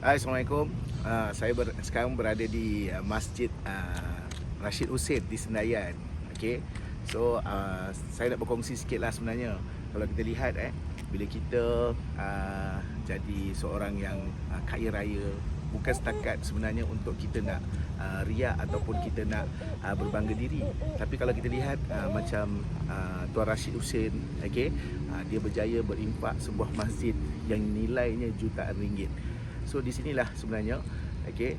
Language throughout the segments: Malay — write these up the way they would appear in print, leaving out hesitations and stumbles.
Hai, Assalamualaikum. Sekarang berada di Masjid Rashid Hussein di Senayan. Okey. So saya nak berkongsi sikit lah sebenarnya. Kalau kita lihat bila kita jadi seorang yang kaya raya, bukan setakat sebenarnya untuk kita nak riak ataupun kita nak berbangga diri. Tapi kalau kita lihat macam Tuan Rashid Hussein, okey, dia berjaya berinfak sebuah masjid yang nilainya jutaan ringgit. So di sinilah sebenarnya, okey,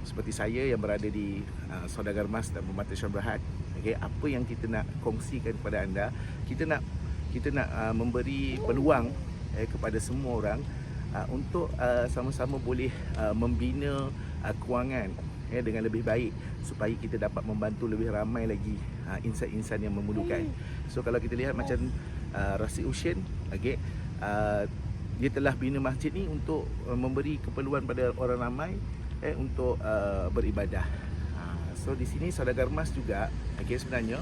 seperti saya yang berada di Saudagar Mas dan Permata Syah Berhad, okey, apa yang kita nak kongsikan kepada anda, kita nak memberi peluang kepada semua orang untuk sama-sama boleh membina kewangan dengan lebih baik supaya kita dapat membantu lebih ramai lagi insan-insan yang memerlukan. So kalau kita lihat macam Rashid Hussein, okey, dia telah bina masjid ni untuk memberi keperluan pada orang ramai untuk beribadah. So di sini Saudagar Mas juga, okey, sebenarnya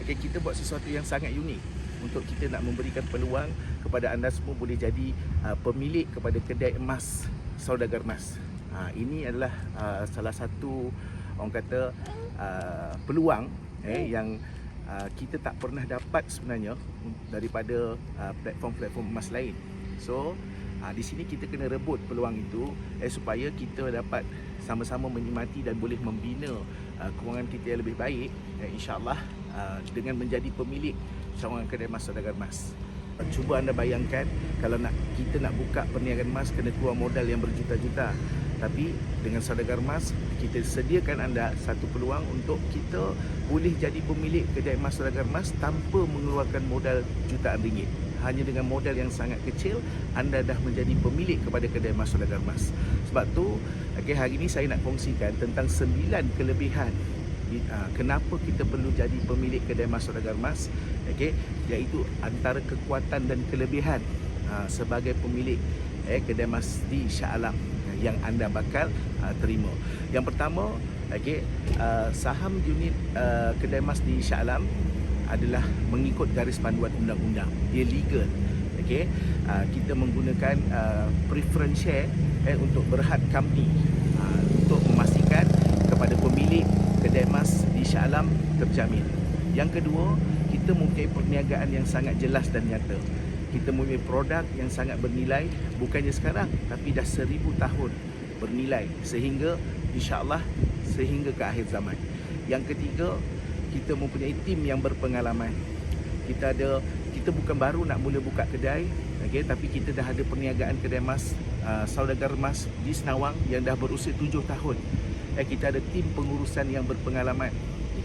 kita buat sesuatu yang sangat unik untuk kita nak memberikan peluang kepada anda semua boleh jadi pemilik kepada kedai emas Saudagar Mas. Ini adalah salah satu orang kata peluang yang kita tak pernah dapat sebenarnya daripada platform-platform emas lain. So di sini kita kena rebut peluang itu supaya kita dapat sama-sama menikmati dan boleh membina kewangan kita yang lebih baik, insya-Allah, dengan menjadi pemilik seorang kedai emas Saudagar Mas. Cuba anda bayangkan kalau kita nak buka perniagaan emas kena keluar modal yang berjuta-juta. Tapi dengan Saudagar Mas, kita sediakan anda satu peluang untuk kita boleh jadi pemilik kedai emas Saudagar Mas tanpa mengeluarkan modal jutaan ringgit. Hanya dengan modal yang sangat kecil, anda dah menjadi pemilik kepada kedai emas Saudagar Mas. Sebab tu, hari ini saya nak kongsikan tentang 9 kelebihan kenapa kita perlu jadi pemilik kedai emas Saudagar Mas, iaitu antara kekuatan dan kelebihan sebagai pemilik kedai emas di Shah Alam yang anda bakal terima. Yang pertama, saham unit kedai emas di Shah Alam adalah mengikut garis panduan undang-undang. Dia legal. Kita menggunakan preference share untuk Berhad Company untuk memastikan kepada pemilik kedai emas di Shah Alam terjamin. Yang kedua, kita mempunyai perniagaan yang sangat jelas dan nyata. Kita mempunyai produk yang sangat bernilai, bukannya sekarang tapi dah 1000 tahun bernilai, sehingga insya-Allah sehingga ke akhir zaman. Yang ketiga, kita mempunyai tim yang berpengalaman. Kita bukan baru nak mula buka kedai, tapi kita dah ada perniagaan kedai emas Saudagar Mas di Senawang yang dah berusia 7 tahun. Kita ada tim pengurusan yang berpengalaman.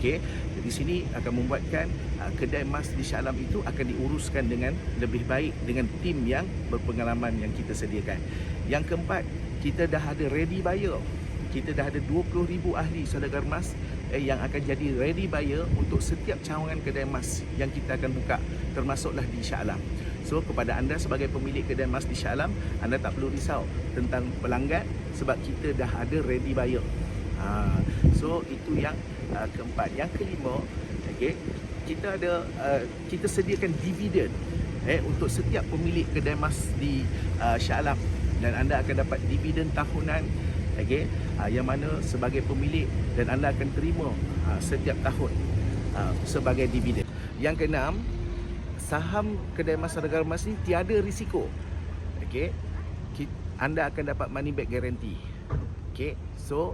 Di sini akan membuatkan kedai emas di Shah Alam itu akan diuruskan dengan lebih baik dengan tim yang berpengalaman yang kita sediakan. Yang keempat, kita dah ada ready buyer. Kita dah ada 20,000 ahli Saudagar Mas yang akan jadi ready buyer untuk setiap cawangan kedai emas yang kita akan buka, termasuklah di Shah Alam. So kepada anda sebagai pemilik kedai emas di Shah Alam, anda tak perlu risau tentang pelanggan sebab kita dah ada ready buyer. So itu yang keempat. Yang kelima, kita sediakan dividen untuk setiap pemilik kedai emas di Shah Alam, dan anda akan dapat dividen tahunan, yang mana sebagai pemilik dan anda akan terima setiap tahun sebagai dividen. Yang keenam, saham kedai emas Saudagar Mas ni tiada risiko. Anda akan dapat money back guarantee. So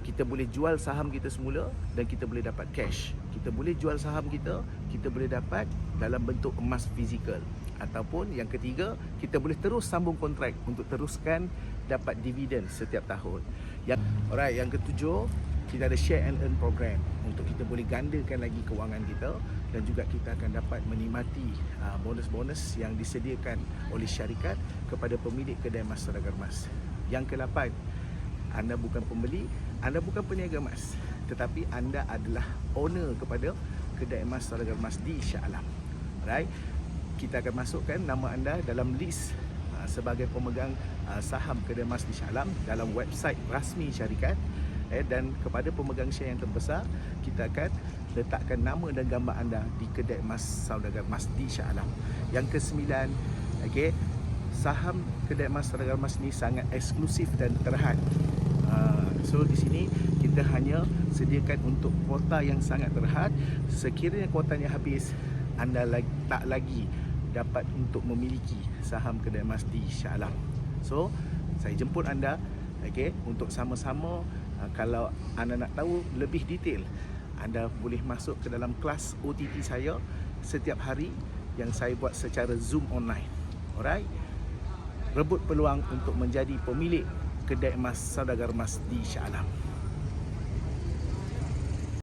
kita boleh jual saham kita semula dan kita boleh dapat cash. Kita boleh jual saham kita boleh dapat dalam bentuk emas fizikal. Ataupun yang ketiga, kita boleh terus sambung kontrak untuk teruskan dapat dividen setiap tahun. Yang ketujuh, kita ada share and earn program untuk kita boleh gandakan lagi kewangan kita, dan juga kita akan dapat menikmati bonus-bonus yang disediakan oleh syarikat kepada pemilik kedai emas Saudagar Mas. Yang ke-8, anda bukan pembeli, anda bukan peniaga emas, tetapi anda adalah owner kepada kedai emas Saudagar Mas di Shah Alam. Right? Kita akan masukkan nama anda dalam list sebagai pemegang saham kedai emas di Shah Alam dalam website rasmi syarikat, dan kepada pemegang share yang terbesar, kita akan letakkan nama dan gambar anda di kedai emas Saudagar Mas di Shah Alam. Yang ke-9, saham kedai emas Saudagar Emas ni sangat eksklusif dan terhad. So di sini kita hanya sediakan untuk kuota yang sangat terhad. Sekiranya kuotanya habis, anda tak lagi dapat untuk memiliki saham kedai emas di Shah Alam. So saya jemput anda, okey, untuk sama-sama. Kalau anda nak tahu lebih detail, anda boleh masuk ke dalam kelas OTT saya setiap hari yang saya buat secara Zoom online. Alright, rebut peluang untuk menjadi pemilik kedai emas Saudagar Emas di Shah Alam.